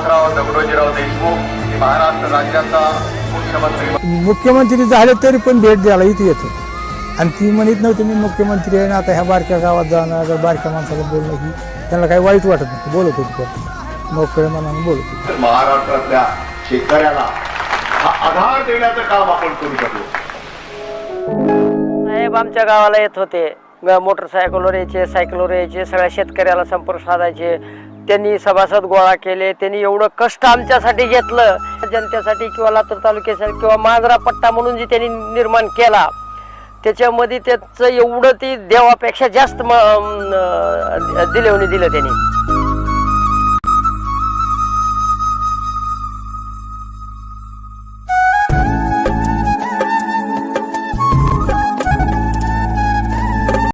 यशवंतराव दगडोजीराव देशमुख हे महाराष्ट्र राज्याचा मुख्यमंत्री झाले तरी पण भेट द्यायला इथे येतो आणि ती म्हणत नव्हती मी मुख्यमंत्री आहे ना आता ह्या बारक्या गावात जाणार अगर बारक्या माणसाला बोलणं की त्यांना काही वाईट वाटत नाही बोलत होती पण मोकळ्या मनाने बोलत होती. महाराष्ट्रातल्या शेतकऱ्याला हा आधार देण्याचं काम आपण करू शकलो. साहेब आमच्या गावाला येत होते, मोटरसायकलवर यायचे, सायकलवर यायचे, सगळ्या शेतकऱ्याला संपर्क साधायचे. त्यांनी सभासद गोळा केले, त्यांनी एवढं कष्ट आमच्यासाठी घेतलं जनतेसाठी किंवा लातूर तालुक्यासाठी किंवा मांजरा पट्टा म्हणून जे त्यांनी निर्माण केला त्याच्यामध्ये त्याचं एवढं ती देवापेक्षा जास्त दिलं त्यांनी.